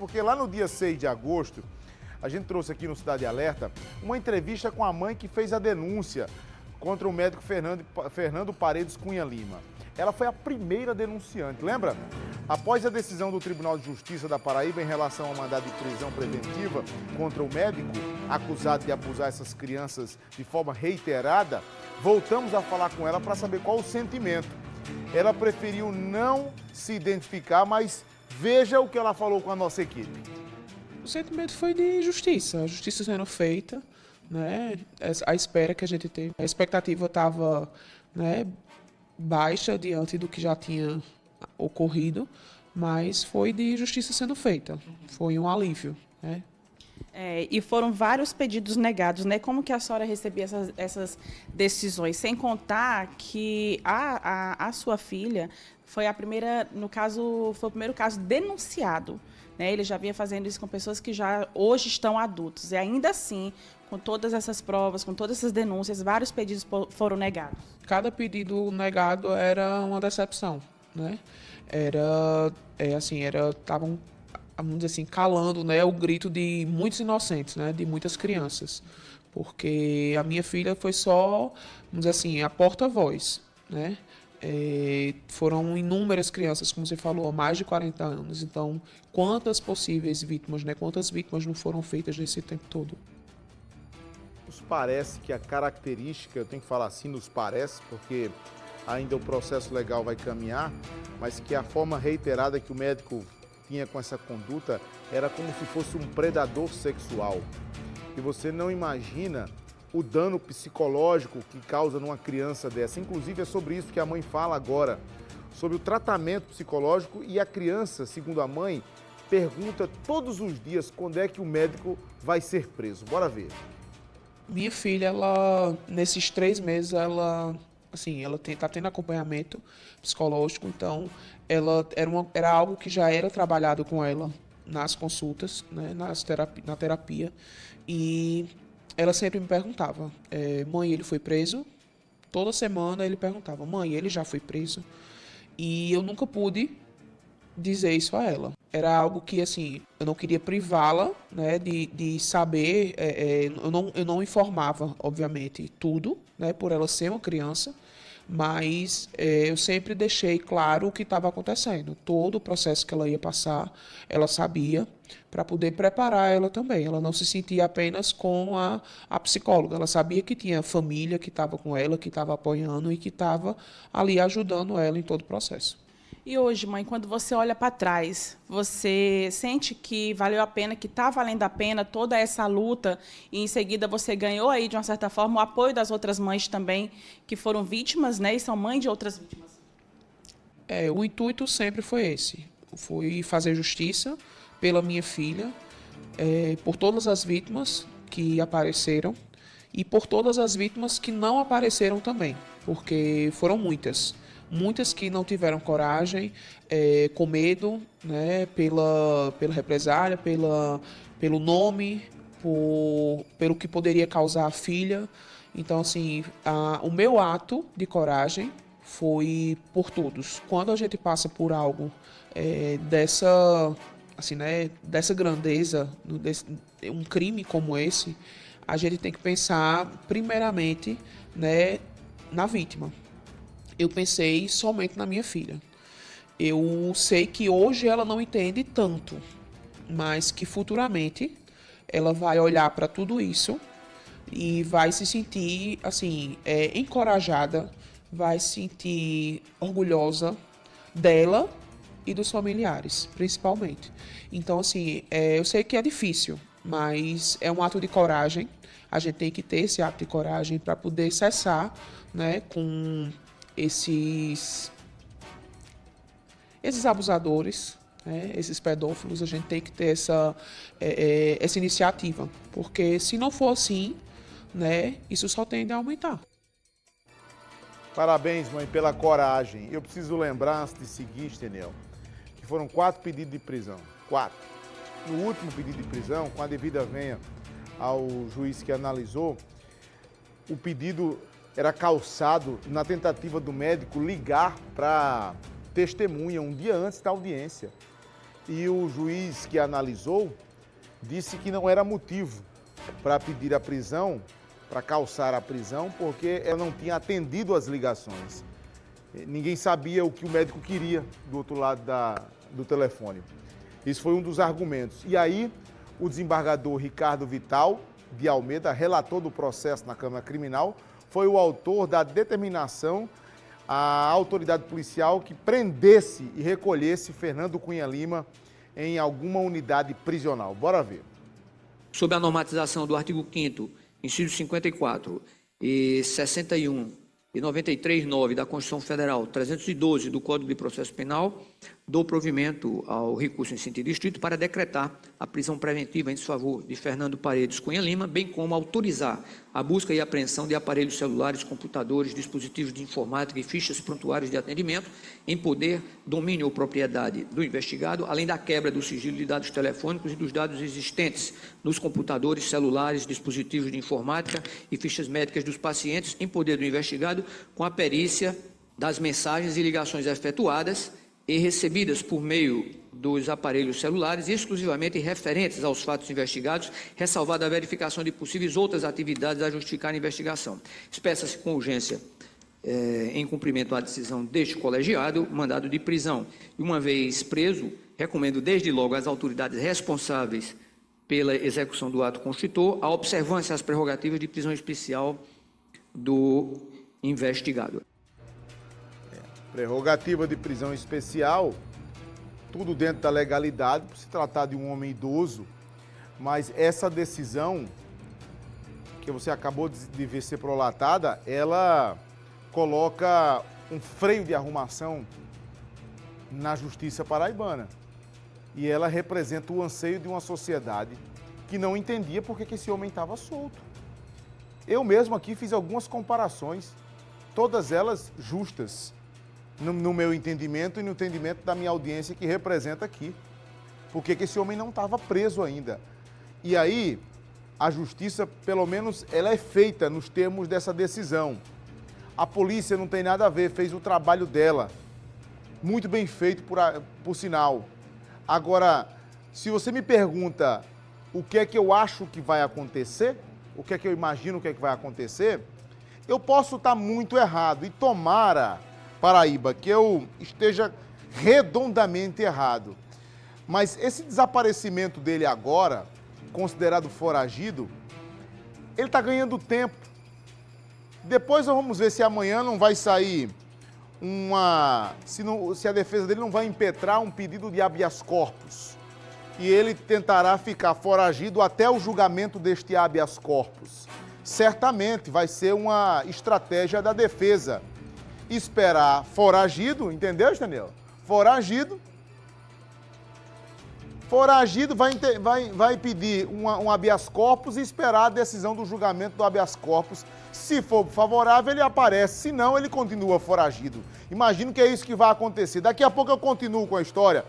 Porque lá no dia 6 de agosto, a gente trouxe aqui no Cidade Alerta uma entrevista com a mãe que fez a denúncia contra o médico Fernando Paredes Cunha Lima. Ela foi a primeira denunciante, lembra? Após a decisão do Tribunal de Justiça da Paraíba em relação ao mandado de prisão preventiva contra o médico acusado de abusar essas crianças de forma reiterada, voltamos a falar com ela para saber qual o sentimento. Ela preferiu não se identificar, mas veja o que ela falou com a nossa equipe. O sentimento foi de justiça, a justiça sendo feita, né? A espera que a gente teve. A expectativa estava, né, baixa diante do que já tinha ocorrido, mas foi de justiça sendo feita. Foi um alívio, né? E foram vários pedidos negados, né? Como que a senhora recebia essas decisões? Sem contar que a sua filha foi a primeira, no caso, foi o primeiro caso denunciado, né? Ele já vinha fazendo isso com pessoas que já hoje estão adultos. E ainda assim, com todas essas provas, com todas essas denúncias, vários pedidos foram negados. Cada pedido negado era uma decepção, né? Estavam, vamos dizer assim, calando, né, o grito de muitos inocentes, né, de muitas crianças, porque a minha filha foi só, vamos dizer assim, a porta-voz, né? Foram inúmeras crianças, como você falou, há mais de 40 anos. Então, quantas possíveis vítimas, né? Quantas vítimas não foram feitas nesse tempo todo? Nos parece que a característica, eu tenho que falar assim, nos parece, porque ainda o processo legal vai caminhar, mas que a forma reiterada que o médico tinha com essa conduta era como se fosse um predador sexual. E você não imagina o dano psicológico que causa numa criança dessa. Inclusive é sobre isso que a mãe fala agora, sobre o tratamento psicológico, e a criança, segundo a mãe, pergunta todos os dias quando é que o médico vai ser preso. Bora ver. Minha filha, ela, nesses 3 meses, ela tá tendo acompanhamento psicológico, então era algo que já era trabalhado com ela nas consultas, né, na terapia, e ela sempre me perguntava, mãe, ele foi preso? Toda semana ele perguntava, mãe, ele já foi preso? E eu nunca pude dizer isso a ela. Era algo que, assim, eu não queria privá-la, né, de saber, eu não informava, obviamente, tudo, né, por ela ser uma criança, mas eu sempre deixei claro o que estava acontecendo. Todo o processo que ela ia passar, ela sabia, para poder preparar ela também. Ela não se sentia apenas com a psicóloga, ela sabia que tinha família que estava com ela, que estava apoiando e que estava ali ajudando ela em todo o processo. E hoje, mãe, quando você olha para trás, você sente que valeu a pena, que está valendo a pena toda essa luta, e em seguida você ganhou aí, de uma certa forma, o apoio das outras mães também, que foram vítimas, né, e são mães de outras vítimas? O intuito sempre foi esse. Foi fazer justiça pela minha filha, por todas as vítimas que apareceram e por todas as vítimas que não apareceram também, porque foram muitas. Muitas que não tiveram coragem, com medo, né, pela represália, pelo nome, pelo que poderia causar a filha. Então, assim, o meu ato de coragem foi por todos. Quando a gente passa por algo dessa, assim, né, dessa grandeza, um crime como esse, a gente tem que pensar primeiramente, né, na vítima. Eu pensei somente na minha filha. Eu sei que hoje ela não entende tanto, mas que futuramente ela vai olhar para tudo isso e vai se sentir, assim, encorajada, vai se sentir orgulhosa dela e dos familiares, principalmente. Então, assim, eu sei que é difícil, mas é um ato de coragem. A gente tem que ter esse ato de coragem para poder cessar, né, com esses abusadores, né, esses pedófilos. A gente tem que ter essa iniciativa, porque se não for assim, né, isso só tende a aumentar. Parabéns, mãe, pela coragem. Eu preciso lembrar, antes de seguir, Stenel, que foram 4 pedidos de prisão. 4. No último pedido de prisão, com a devida venha ao juiz que analisou, o pedido era calçado na tentativa do médico ligar para testemunha um dia antes da audiência. E o juiz que analisou disse que não era motivo para pedir a prisão, para calçar a prisão, porque ela não tinha atendido as ligações. Ninguém sabia o que o médico queria do outro lado do telefone. Isso foi um dos argumentos. E aí, o desembargador Ricardo Vital de Almeida, relator do processo na Câmara Criminal, foi o autor da determinação à autoridade policial que prendesse e recolhesse Fernando Cunha Lima em alguma unidade prisional. Bora ver. Sob a normatização do artigo 5º, inciso 54 e 61 e 93.9 da Constituição Federal, 312 do Código de Processo Penal, dou provimento ao recurso em sentido estrito para decretar a prisão preventiva em desfavor de Fernando Paredes Cunha Lima, bem como autorizar a busca e apreensão de aparelhos celulares, computadores, dispositivos de informática e fichas prontuárias de atendimento em poder, domínio ou propriedade do investigado, além da quebra do sigilo de dados telefônicos e dos dados existentes nos computadores, celulares, dispositivos de informática e fichas médicas dos pacientes em poder do investigado, com a perícia das mensagens e ligações efetuadas e recebidas por meio dos aparelhos celulares exclusivamente referentes aos fatos investigados, ressalvada a verificação de possíveis outras atividades a justificar a investigação. Expressa-se com urgência, em cumprimento à decisão deste colegiado, mandado de prisão. E uma vez preso, recomendo desde logo às autoridades responsáveis pela execução do ato constritor a observância às prerrogativas de prisão especial do investigado. Prerrogativa de prisão especial, tudo dentro da legalidade, por se tratar de um homem idoso, mas essa decisão que você acabou de ver ser prolatada, ela coloca um freio de arrumação na justiça paraibana. E ela representa o anseio de uma sociedade que não entendia por que esse homem estava solto. Eu mesmo aqui fiz algumas comparações, todas elas justas, no meu entendimento e no entendimento da minha audiência que representa aqui. Por que esse homem não estava preso ainda? E aí, a justiça, pelo menos, ela é feita nos termos dessa decisão. A polícia não tem nada a ver, fez o trabalho dela. Muito bem feito, por sinal. Agora, se você me pergunta o que é que eu acho que vai acontecer, o que é que eu imagino o que é que vai acontecer, eu posso estar muito errado. E tomara, Paraíba, que eu esteja redondamente errado. Mas esse desaparecimento dele agora, considerado foragido, ele está ganhando tempo. Depois vamos ver se amanhã não vai sair se a defesa dele não vai impetrar um pedido de habeas corpus. E ele tentará ficar foragido até o julgamento deste habeas corpus. Certamente vai ser uma estratégia da defesa. Esperar foragido, entendeu, Daniel? Foragido vai pedir um habeas corpus e esperar a decisão do julgamento do habeas corpus. Se for favorável, ele aparece. Se não, ele continua foragido. Imagino que é isso que vai acontecer. Daqui a pouco eu continuo com a história.